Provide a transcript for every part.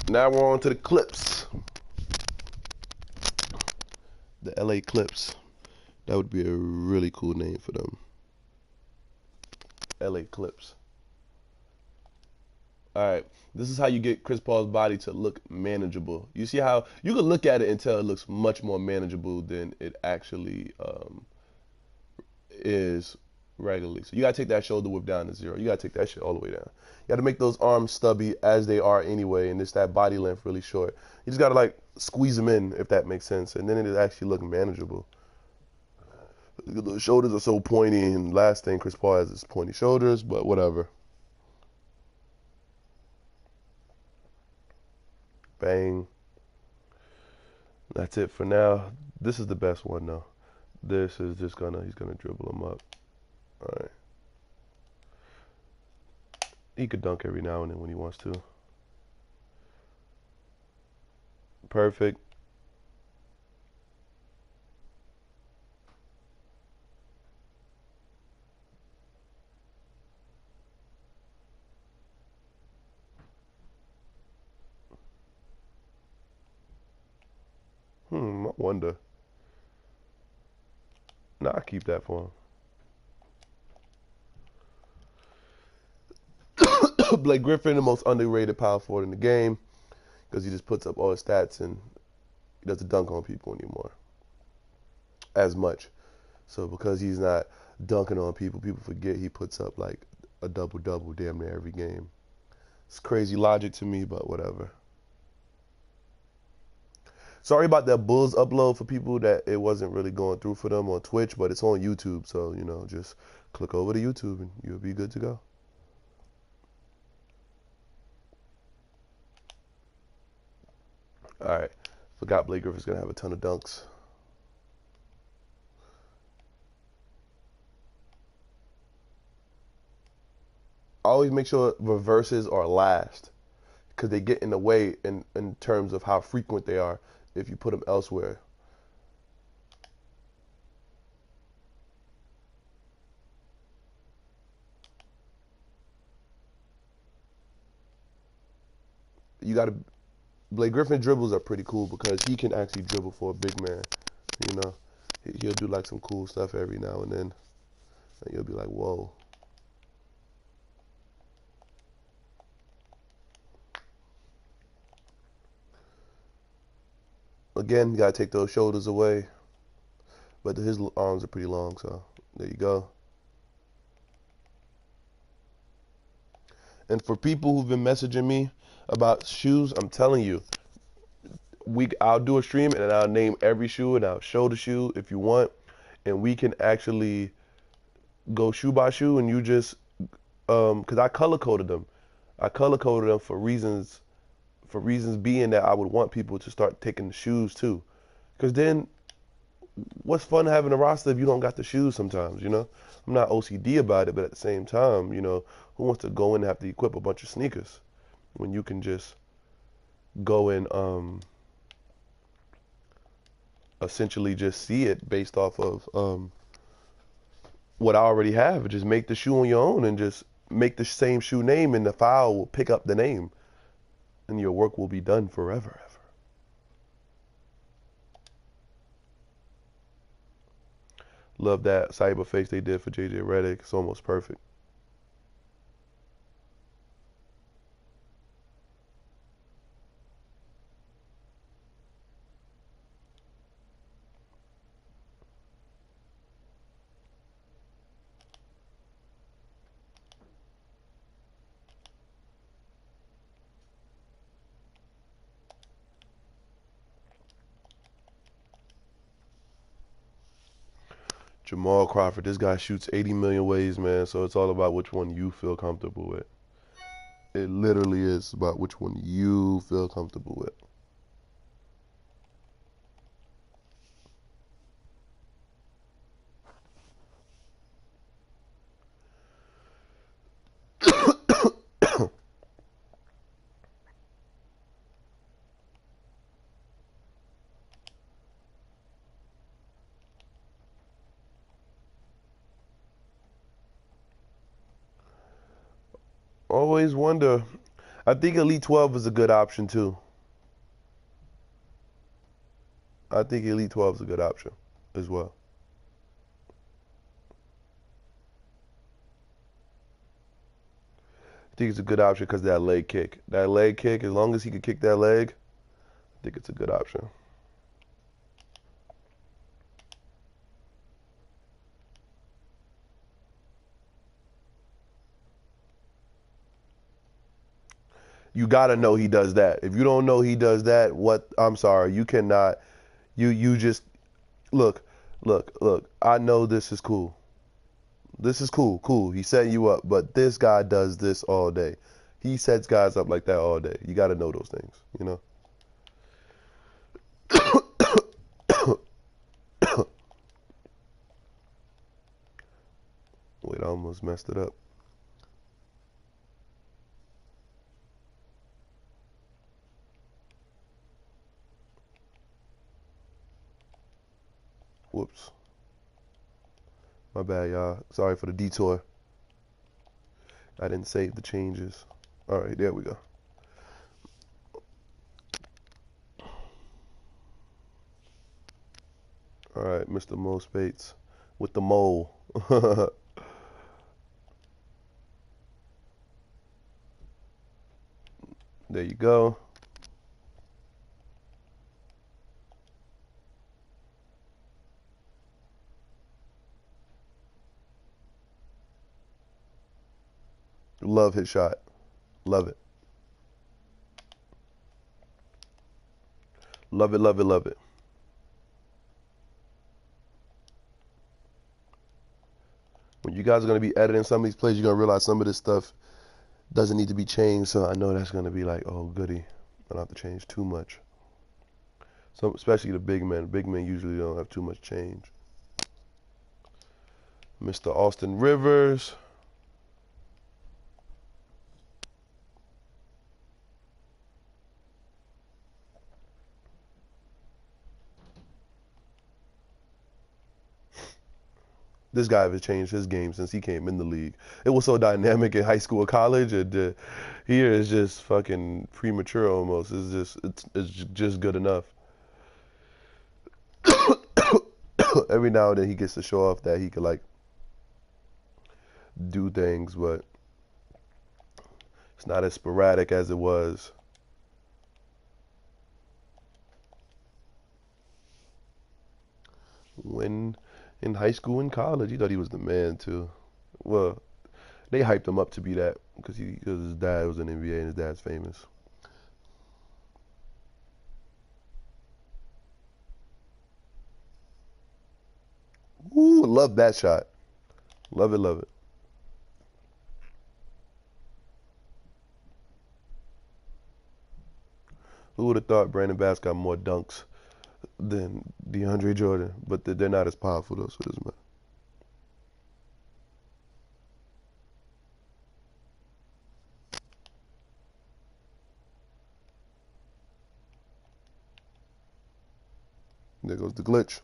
Now we're on to the Clips. The LA Clips. That would be a really cool name for them. LA Clips. Alright. This is how you get Chris Paul's body to look manageable. You see how you can look at it and tell it looks much more manageable than it actually is regularly. So you gotta take that shoulder width down to 0. You gotta take that shit all the way down. You gotta make those arms stubby as they are anyway, and just that body length really short. You just gotta like squeeze them in, if that makes sense, and then it actually look manageable. The shoulders are so pointy, and last thing Chris Paul has is pointy shoulders, but whatever. Bang. That's it for now. This is the best one though. This is just he's gonna dribble him up. All right. He could dunk every now and then when he wants to. Perfect. I wonder. Nah, I keep that for him. Blake Griffin, the most underrated power forward in the game, because he just puts up all his stats and he doesn't dunk on people anymore as much. So because he's not dunking on people, people forget he puts up like a double-double damn near every game. It's crazy logic to me, but whatever. Sorry about that Bulls upload for people that it wasn't really going through for them on Twitch, but it's on YouTube, so just click over to YouTube and you'll be good to go. All right, forgot Blake Griffin's gonna have a ton of dunks. Always make sure reverses are last, because they get in the way in terms of how frequent they are if you put them elsewhere. You got to Blake Griffin dribbles are pretty cool because he can actually dribble for a big man. You know, he'll do like some cool stuff every now and then, and you'll be like, whoa. Again, you gotta take those shoulders away, but his arms are pretty long, so there you go. And for people who've been messaging me about shoes, I'm telling you, I'll do a stream and I'll name every shoe and I'll show the shoe if you want, and we can actually go shoe by shoe, and you just because I color coded them. I color coded them for reasons being that I would want people to start taking the shoes too. Because then, what's fun having a roster if you don't got the shoes sometimes, I'm not OCD about it, but at the same time, who wants to go in and have to equip a bunch of sneakers when you can just go and essentially just see it based off of what I already have. Just make the shoe on your own and just make the same shoe name, and the file will pick up the name, and your work will be done forever, ever. Love that cyber face they did for JJ Redick. It's almost perfect. Jamal Crawford, this guy shoots 80 million ways, man. So it's all about which one you feel comfortable with. It literally is about which one you feel comfortable with. Always wonder. I think Elite 12 is a good option too. I think Elite 12 is a good option as well. I think it's a good option because that leg kick. That leg kick, as long as he can kick that leg, I think it's a good option. You gotta know he does that. If you don't know he does that, what? I'm sorry, you cannot. You just look, look. I know this is cool. This is cool, cool. He's setting you up, but this guy does this all day. He sets guys up like that all day. You got to know those things, you know. Wait, I almost messed it up. Whoops. My bad, y'all. Sorry for the detour. I didn't save the changes. All right, there we go. All right, Mr. Mo Spates with the mole. There you go. Love his shot. Love it. Love it, love it, love it. When you guys are going to be editing some of these plays, you're going to realize some of this stuff doesn't need to be changed. So I know that's going to be like, oh, goody. I don't have to change too much. So, especially the big men. Big men usually don't have too much change. Mr. Austin Rivers. This guy has changed his game since he came in the league. It was so dynamic in high school or college, and here is just fucking premature almost. It's just good enough. Every now and then he gets to show off that he could like do things, but it's not as sporadic as it was. When in high school and college, he thought he was the man too. Well, they hyped him up to be that because his dad was in the NBA and his dad's famous. Ooh, love that shot. Love it, love it. Who would have thought Brandon Bass got more dunks than DeAndre Jordan? But they're not as powerful though, so it doesn't matter. There goes the glitch.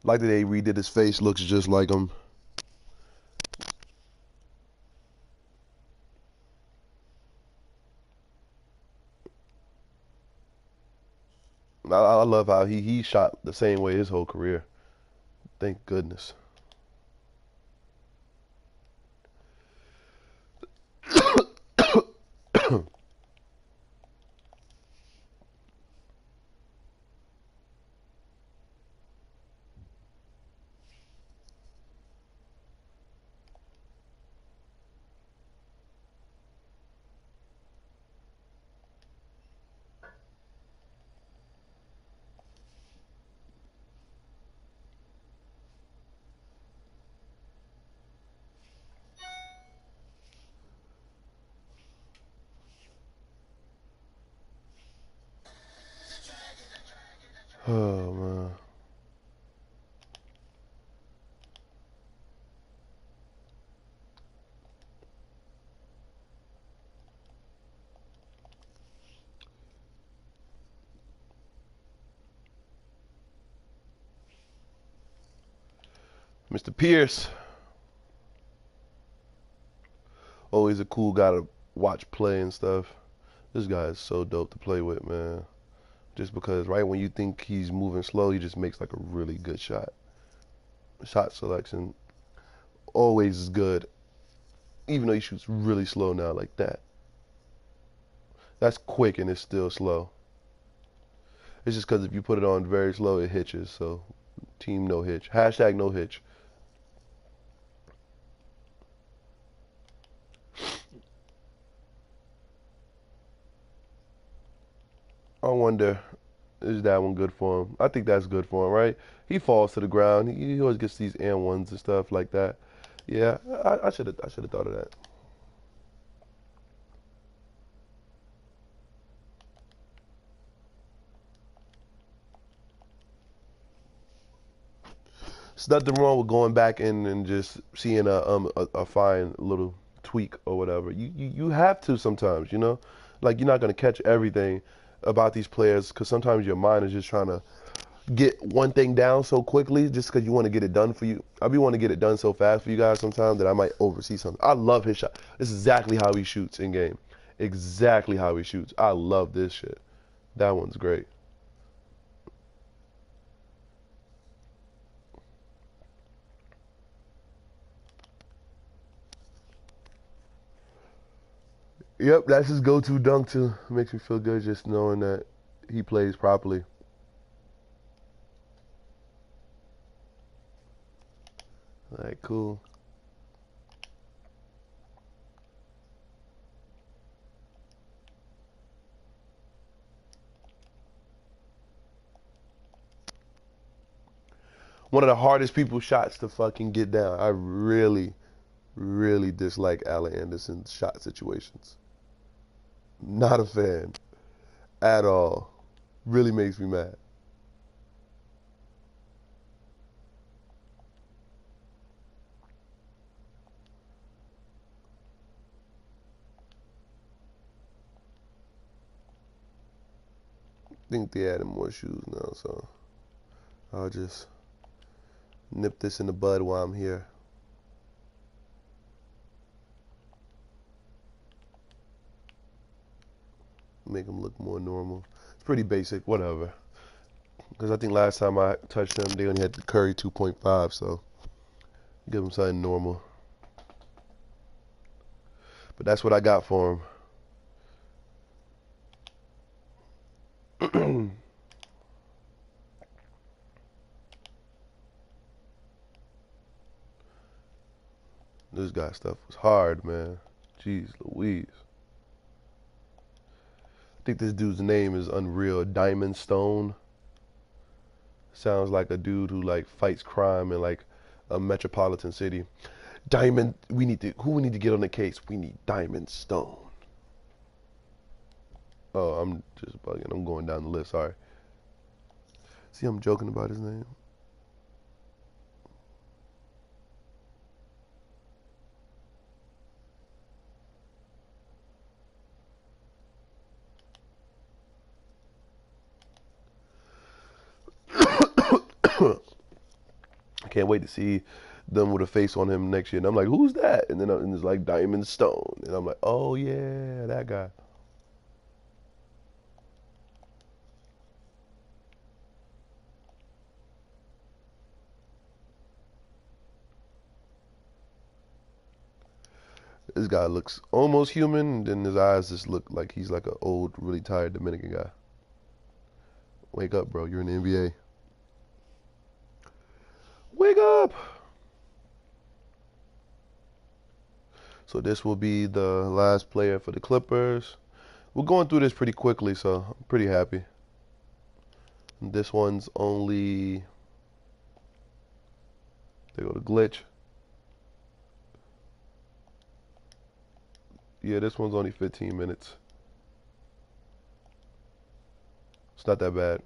Like that they redid his face, looks just like him. I love how he shot the same way his whole career. Thank goodness. Oh man. Mr. Pierce, always a cool guy to watch play and stuff. This guy is so dope to play with, man. Just because right when you think he's moving slow, he just makes like a really good shot. Shot selection always is good, even though he shoots really slow now like that. That's quick and it's still slow. It's just because if you put it on very slow, it hitches. So, team no hitch. Hashtag no hitch. I wonder, is that one good for him? I think that's good for him, right? He falls to the ground. He always gets these and ones and stuff like that. Yeah, I should have thought of that. There's nothing wrong with going back in and just seeing a fine little tweak or whatever. You have to sometimes, you know, like you're not gonna catch everything about these players because sometimes your mind is just trying to get one thing down so quickly just because you want to get it done for you. I be want to get it done so fast for you guys sometimes that I might oversee something. I love his shot. This is exactly how he shoots in game. Exactly how he shoots. I love this shit. That one's great. Yep, that's his go-to dunk too. Makes me feel good just knowing that he plays properly. All right, cool. One of the hardest people shots to fucking get down. I really, really dislike Allen Anderson's shot situations. Not a fan at all. Really makes me mad. I think they added more shoes now, so I'll just nip this in the bud while I'm here. Make them look more normal. It's pretty basic, whatever. Because I think last time I touched them, they only had the Curry 2.5, so give them something normal. But that's what I got for them. This guy stuff was hard, man. Jeez Louise. I think this dude's name is Unreal. Diamond Stone. Sounds like a dude who like fights crime in like a metropolitan city. Diamond, who we need to get on the case? We need Diamond Stone. Oh, I'm just bugging. I'm going down the list. Sorry. See, I'm joking about his name. I can't wait to see them with a face on him next year. And I'm like, who's that? And then and it's like Diamond Stone. And I'm like, oh yeah, that guy. This guy looks almost human, and then his eyes just look like he's like an old, really tired Dominican guy. Wake up, bro. You're in the NBA. Wake up! So this will be the last player for the Clippers. We're going through this pretty quickly, so I'm pretty happy. This one's only, they go to glitch. Yeah, this one's only 15 minutes. It's not that bad.